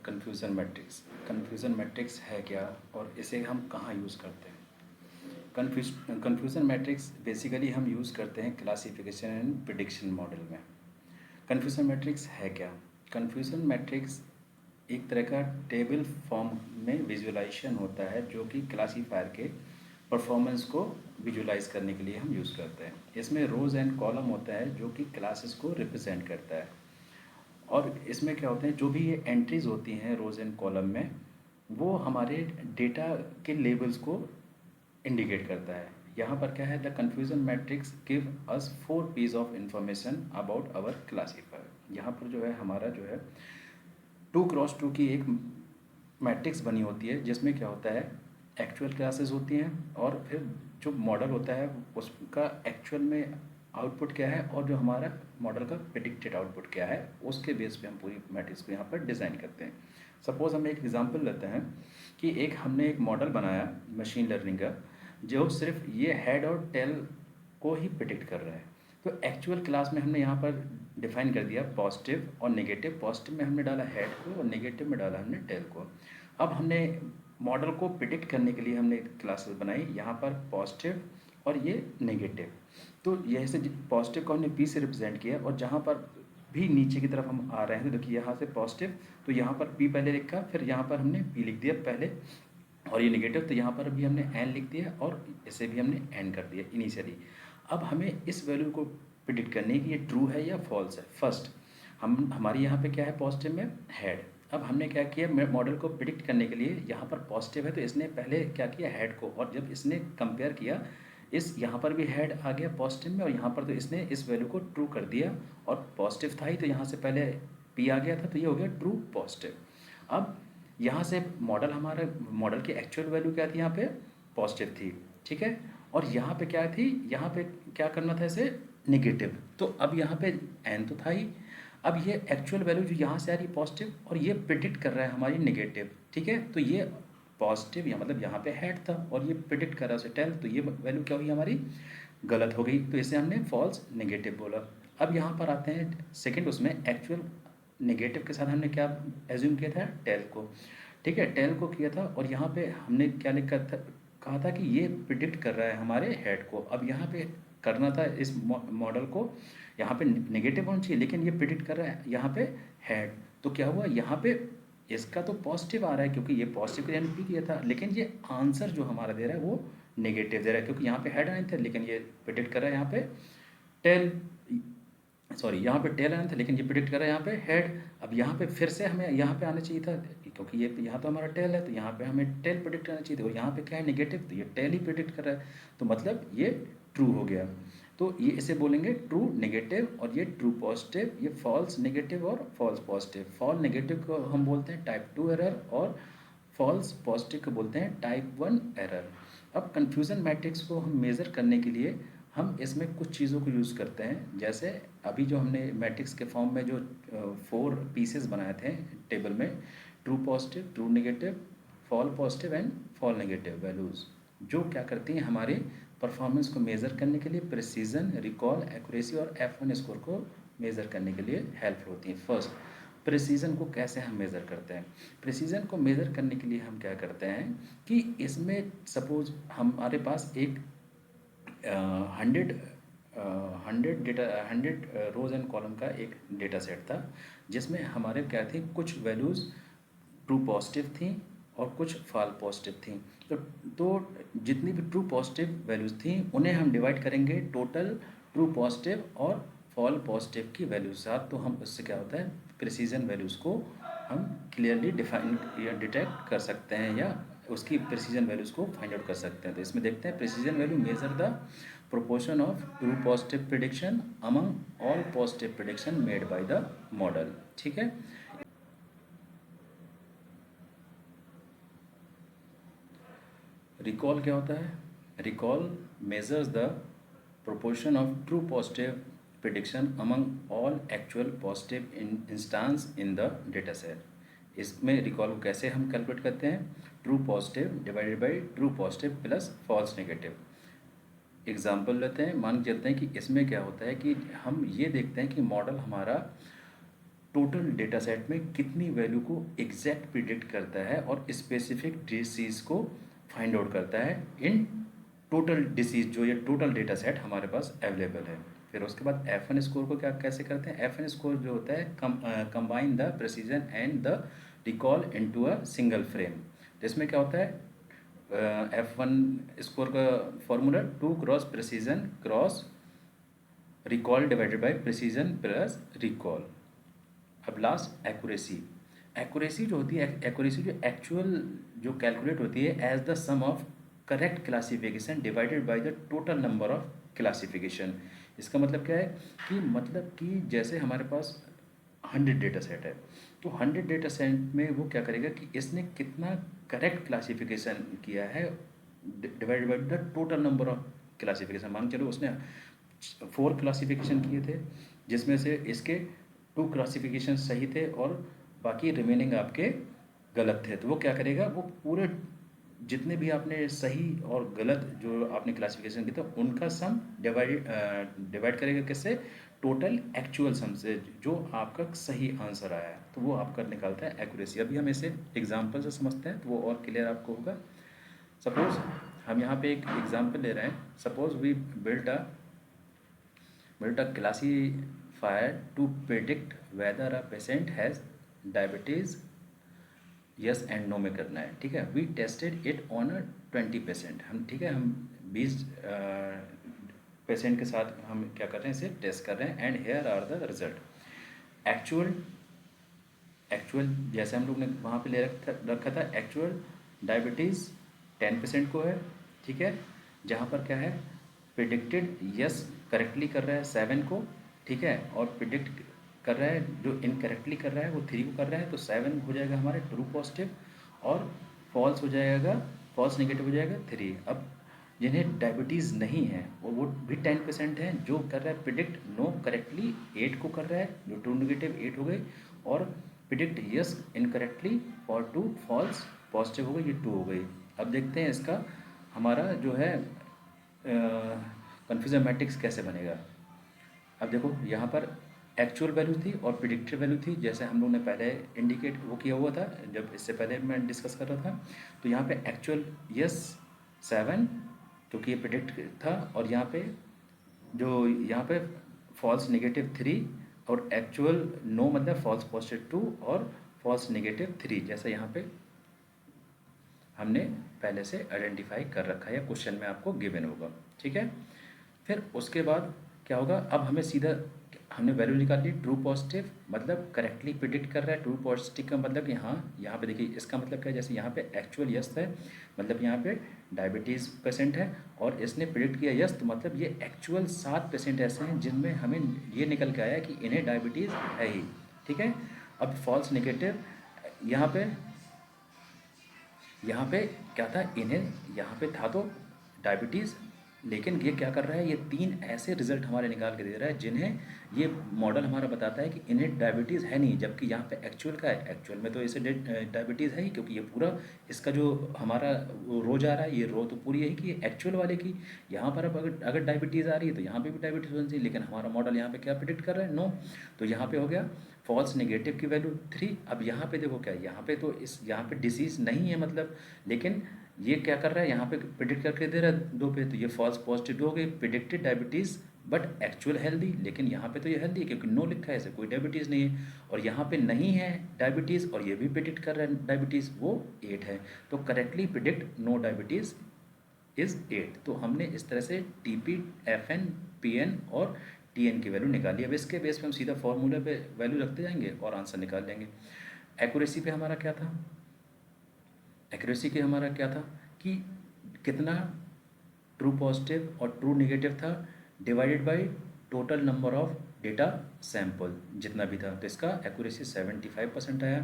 Confusion matrix. Confusion matrix है क्या और इसे हम कहाँ यूज़ करते हैं? कन्फ्यूज़न मैट्रिक्स बेसिकली हम यूज़ करते हैं क्लासिफिकेशन एंड प्रिडिक्शन मॉडल में। कन्फ्यूज़न मैट्रिक्स है क्या? कन्फ्यूज़न मैट्रिक्स एक तरह का टेबल फॉर्म में विजुअलाइजेशन होता है जो कि क्लासीफायर के परफॉर्मेंस को विजुअलाइज करने के लिए हम यूज़ करते हैं। इसमें रोज़ एंड कॉलम होता है जो कि क्लासेस को रिप्रेजेंट करता है, और इसमें क्या होता है, जो भी ये एंट्रीज होती हैं रोज़ एंड कॉलम में, वो हमारे डेटा के लेबल्स को इंडिकेट करता है। यहाँ पर क्या है, the confusion matrix give us 4 piece of information about our classifier. यहाँ पर जो है हमारा जो है 2x2 की एक मैट्रिक्स बनी होती है जिसमें क्या होता है, एक्चुअल क्लासेस होती हैं और फिर जो मॉडल होता है उसका एक्चुअल में आउटपुट क्या है और जो हमारा मॉडल का प्रेडिक्टेड आउटपुट क्या है, उसके बेस पे हम पूरी मैट्रिक्स को यहाँ पर डिज़ाइन करते हैं। सपोज़ हम एक एग्जांपल लेते हैं कि हमने एक मॉडल बनाया मशीन लर्निंग का जो सिर्फ ये हेड और टेल को ही प्रिडिक्ट कर रहा है। तो एक्चुअल क्लास में हमने यहाँ पर डिफाइन कर दिया पॉजिटिव और नेगेटिव। पॉजिटिव में हमने डाला हेड को और नेगेटिव में डाला हमने टेल को। अब हमने मॉडल को प्रिडिक्ट करने के लिए हमने क्लासेस बनाई, यहाँ पर पॉजिटिव और ये नेगेटिव। तो यह से पॉजिटिव को हमने पी से रिप्रेजेंट किया, और जहाँ पर भी नीचे की तरफ हम आ रहे हैं तो देखिए यहाँ से पॉजिटिव, तो यहाँ पर पी पहले लिखा, फिर यहाँ पर हमने पी लिख दिया पहले, और ये नेगेटिव तो यहाँ पर भी हमने एन लिख दिया और इसे भी हमने एन कर दिया इनिशियली। अब हमें इस वैल्यू को प्रिडिक्ट करनी है कि ये ट्रू है या फॉल्स है। फर्स्ट हमारी यहाँ पे क्या है, पॉजिटिव में हेड। अब हमने क्या किया, मॉडल को प्रिडिक्ट करने के लिए यहाँ पर पॉजिटिव है तो इसने पहले क्या किया, हेड को, और जब इसने कंपेयर किया इस यहाँ पर भी हेड आ गया पॉजिटिव में और यहाँ पर, तो इसने इस वैल्यू को ट्रू कर दिया, और पॉजिटिव था ही तो यहाँ से पहले पी आ गया था तो ये हो गया ट्रू पॉजिटिव। अब यहाँ से मॉडल की एक्चुअल वैल्यू क्या थी, यहाँ पे पॉजिटिव थी, ठीक है, और यहाँ पे क्या थी, यहाँ पे क्या करना था इसे, नेगेटिव। तो अब यहाँ पे एन तो था ही, अब ये एक्चुअल वैल्यू जो यहाँ से आ रही पॉजिटिव और ये प्रिडिक्ट कर रहा है हमारी नेगेटिव, ठीक है, तो ये पॉजिटिव या मतलब यहाँ पे हेड था और ये प्रिडिक्ट कर रहा है टेल, तो ये वैल्यू क्या हुई हमारी, गलत हो गई, तो इसे हमने फॉल्स नेगेटिव बोला। अब यहाँ पर आते हैं सेकंड, उसमें एक्चुअल नेगेटिव के साथ हमने क्या एज्यूम किया था, टेल को, ठीक है, टेल को किया था, और यहाँ पे हमने क्या लिखा था, कहा था कि ये प्रिडिक्ट कर रहा है हमारे हेड को। अब यहाँ पे करना था इस मॉडल को, यहाँ पे नेगेटिव होना चाहिए लेकिन ये प्रिडिक्ट कर रहा है यहाँ पे हेड, तो क्या हुआ, यहाँ पे इसका तो पॉजिटिव आ रहा है क्योंकि ये पॉजिटिव के पी किया था, लेकिन ये आंसर जो हमारा दे रहा है वो नेगेटिव दे रहा है क्योंकि यहाँ पे हेड आए थे लेकिन ये प्रिडिक्ट कर रहा है यहाँ पे टेल, सॉरी यहाँ पे टेल आना था लेकिन ये प्रिडिक्ट कर रहा है यहाँ पे हेड। अब यहाँ पे फिर से हमें यहाँ पे आना चाहिए था क्योंकि ये यहाँ तो हमारा टेल है, तो यहाँ पे हमें टेल प्रिडिक्ट करना चाहिए था, और यहाँ पे क्या है, नेगेटिव, तो ये टेल ही प्रिडिक्ट कर रहा है, तो मतलब ये ट्रू हो गया। तो ये इसे बोलेंगे ट्रू नेगेटिव, और ये ट्रू पॉजिटिव, ये फॉल्स नेगेटिव और फॉल्स पॉजिटिव। फॉल्स नेगेटिव को हम बोलते हैं टाइप 2 एरर, और फॉल्स पॉजिटिव को बोलते हैं टाइप 1 एरर। अब कन्फ्यूज़न मैट्रिक्स को हम मेज़र करने के लिए हम इसमें कुछ चीज़ों को यूज़ करते हैं, जैसे अभी जो हमने मैट्रिक्स के फॉर्म में जो 4 पीसेस बनाए थे टेबल में, true positive, true negative, fall positive and fall negative values, जो क्या करती हैं, हमारी परफॉर्मेंस को मेज़र करने के लिए, प्रिसीजन, रिकॉल, एक्यूरेसी और F1 स्कोर को मेज़र करने के लिए हेल्पफुल होती हैं। फर्स्ट, प्रिसीजन को कैसे हम मेज़र करते हैं। प्रिसीजन को मेज़र करने के लिए हम क्या करते हैं कि इसमें सपोज हमारे पास एक 100 रोज एंड कॉलम का एक डेटा सेट था जिसमें हमारे क्या थी, कुछ वैल्यूज़ ट्रू पॉजिटिव थी और कुछ फॉल पॉजिटिव थी। तो जितनी भी ट्रू पॉजिटिव वैल्यूज़ थी उन्हें हम डिवाइड करेंगे टोटल ट्रू पॉजिटिव और फॉल पॉजिटिव की वैल्यूज साथ, तो हम उससे क्या होता है, प्रिसीजन वैल्यूज़ को हम क्लियरली डिफाइन या डिटेक्ट कर सकते हैं या उसकी प्रिसीजन वैल्यूज़ को फाइंड आउट कर सकते हैं। तो इसमें देखते हैं, precision value measure the proportion of true positive prediction among all positive prediction made by the model, ठीक है। रिकॉल क्या होता है, recall measures the proportion of true positive prediction among all actual positive instance in the data set। इसमें recall को कैसे हम calculate करते हैं, true positive divided by true positive plus false negative. Example लेते हैं, मान के चलते हैं कि इसमें क्या होता है कि हम ये देखते हैं कि मॉडल हमारा टोटल डेटा सेट में कितनी वैल्यू को एग्जैक्ट प्रिडिक्ट करता है और स्पेसिफिक डिसीज को फाइंड आउट करता है इन टोटल डिसीज, जो ये टोटल डेटा सेट हमारे पास अवेलेबल है। फिर उसके बाद F1 स्कोर को क्या कैसे करते हैं, F1 स्कोर जो होता है combine the precision and the recall into a single frame. तो इसमें क्या होता है, F1 स्कोर का formula 2 cross precision cross recall divided by precision plus recall. अब लास्ट एक्यूरेसी। एक्यूरेसी जो होती है, एक्यूरेसी जो एक्चुअल जो कैलकुलेट होती है as the sum of correct classification divided by the total number of classification. इसका मतलब क्या है कि जैसे हमारे पास 100 डेटा सेट है, तो 100 डेटा सेट में वो क्या करेगा कि इसने कितना करेक्ट क्लासिफिकेशन किया है divided by the total number of classification. मान चलो उसने 4 क्लासिफिकेशन किए थे, जिसमें से इसके 2 क्लासिफिकेशन सही थे और बाकी रिमेनिंग आपके गलत थे। तो वो क्या करेगा, वो पूरे जितने भी आपने सही और गलत जो आपने क्लासिफिकेशन किया था उनका सम डिवाइड करेगा किससे, टोटल एक्चुअल सम से, जो आपका सही आंसर आया है। तो वो आपका निकालता है एक्यूरेसी। अभी हम इसे एग्जांपल से समझते हैं तो वो और क्लियर आपको होगा। सपोज हम यहाँ पे एक एग्जांपल ले रहे हैं। Suppose we built a classifier to predict whether a patient has diabetes, yes and no में करना है, ठीक है। We tested it on a 20%। हम ठीक है, हम 20 पेशेंट के साथ हम क्या कर रहे हैं, इसे टेस्ट कर रहे हैं। And here are the result. Actual जैसे हम लोग ने वहाँ पे ले रखा था, एक्चुअल डायबिटीज़ 10% को है, ठीक है। जहाँ पर क्या है, प्रिडिक्टेड यस करेक्टली कर रहा है 7 को, ठीक है। और प्रिडिक्ट कर रहा है, जो इनकरेक्टली कर रहा है वो 3 को कर रहा है। तो 7 हो जाएगा हमारे ट्रू पॉजिटिव और फॉल्स हो जाएगा, फॉल्स नेगेटिव हो जाएगा 3। अब जिन्हें डायबिटीज़ नहीं है वो भी 10% है, जो कर रहा है प्रिडिक्ट नो करेक्टली 8 को कर रहा है, जो ट्रू नेगेटिव 8 हो गई। और predict yes incorrectly for 2 false positive हो गई, ये 2 हो गई। अब देखते हैं इसका हमारा जो है कन्फ्यूजन मैट्रिक्स कैसे बनेगा। अब देखो यहाँ पर एक्चुअल वैल्यू थी और प्रिडिक्टेड वैल्यू थी, जैसे हम लोग ने पहले इंडिकेट वो किया हुआ था जब इससे पहले मैं डिस्कस कर रहा था। तो यहाँ पे एक्चुअल यस 7 क्योंकि ये प्रिडिक्ट था, और यहाँ पे फॉल्स नेगेटिव 3 और एक्चुअल नो मतलब फॉल्स पॉजिटिव 2 और फॉल्स नेगेटिव 3, जैसा यहाँ पे हमने पहले से आइडेंटिफाई कर रखा है या क्वेश्चन में आपको गिवन होगा, ठीक है। फिर उसके बाद क्या होगा, अब हमें सीधा हमने वैल्यू निकाली ट्रू पॉजिटिव, मतलब करेक्टली प्रिडिक्ट कर रहा है। ट्रू पॉजिटिव का मतलब यहाँ पे देखिए, इसका मतलब क्या है, जैसे यहाँ पे एक्चुअल यस है, मतलब यहाँ पे डायबिटीज़ पेशेंट है, और इसने प्रिडिक्ट किया यस, तो मतलब ये एक्चुअल 7 पेशेंट ऐसे हैं जिनमें हमें ये निकल के आया कि इन्हें डायबिटीज़ है ही, ठीक है। अब फॉल्स नेगेटिव यहाँ पे क्या था, इन्हें यहाँ पे था तो डायबिटीज़, लेकिन ये क्या कर रहा है, ये 3 ऐसे रिजल्ट हमारे निकाल के दे रहा है जिन्हें ये मॉडल हमारा बताता है कि इन्हें डायबिटीज़ है नहीं, जबकि यहाँ पे एक्चुअल का है। एक्चुअल में तो इसे डायबिटीज़ है ही, क्योंकि ये पूरा इसका जो हमारा रो जा रहा है, ये रो तो पूरी यही कि एक्चुअल वाले की। यहाँ पर अब अगर डायबिटीज़ आ रही है तो यहाँ पे भी डायबिटीज़ होनी चाहिए, लेकिन हमारा मॉडल यहाँ पे क्या प्रिडिक्ट कर रहा है, नो। तो यहाँ पे हो गया फॉल्स नेगेटिव की वैल्यू 3। अब यहाँ पे देखो क्या है, यहाँ पे तो यहाँ पे डिसीज़ नहीं है मतलब, लेकिन ये क्या कर रहा है, यहाँ पे प्रिडिक्ट करके दे रहा है 2 पे, तो ये फॉल्स पॉजिटिव हो गई, predicted diabetes but actual healthy. लेकिन यहाँ पे तो ये हेल्दी है क्योंकि नो लिखा है, ऐसे कोई डायबिटीज़ नहीं है। और यहाँ पे नहीं है डायबिटीज़ और ये भी प्रिडिक्ट कर रहा है डायबिटीज़, वो 8 है। तो correctly predict no diabetes is 8। तो हमने इस तरह से TP, FN, PN और TN की वैल्यू निकाली। अब इसके बेस पे हम सीधा फॉर्मूले पे वैल्यू रखते जाएंगे और आंसर निकाल लेंगे। एक्यूरेसी पे हमारा क्या था, एक्यूरेसी के हमारा क्या था कि कितना ट्रू पॉजिटिव और ट्रू नेगेटिव था divided by total number of data sample जितना भी था, तो इसका एक्यूरेसी 75% आया।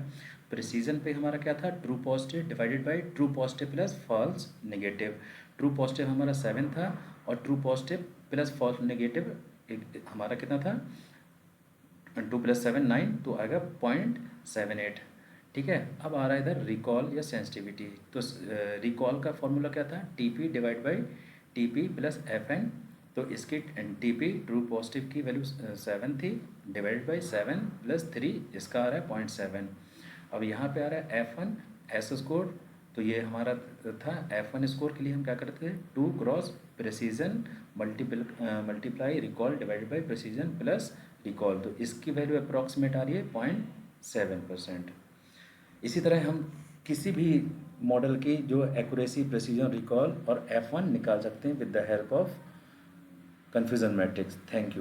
प्रिसीजन पे हमारा क्या था, true positive divided by true positive plus false negative. True positive हमारा 7 था और true positive plus false negative हमारा कितना था, 2 + 7 9, तो आएगा 0.78, ठीक है। अब आ रहा है इधर रिकॉल या सेंसिटिविटी। तो रिकॉल का फॉर्मूला क्या था, TP divide by TP + FN तो इसकी NTP ट्रू पॉजिटिव की वैल्यू 7 थी, डिवाइड बाई 7 प्लस 3, इसका आ रहा है 0.7। अब यहाँ पे आ रहा है F1 एस स्कोर, तो ये हमारा था F1 स्कोर के लिए हम क्या करते थे, 2 cross precision multiply recall divide by precision plus recall, तो इसकी वैल्यू अप्रॉक्सीमेट आ रही है 0.7%। इसी तरह हम किसी भी मॉडल की जो एक्यूरेसी, प्रेसिजन, रिकॉल और F1 निकाल सकते हैं with the help of confusion matrix. Thank you.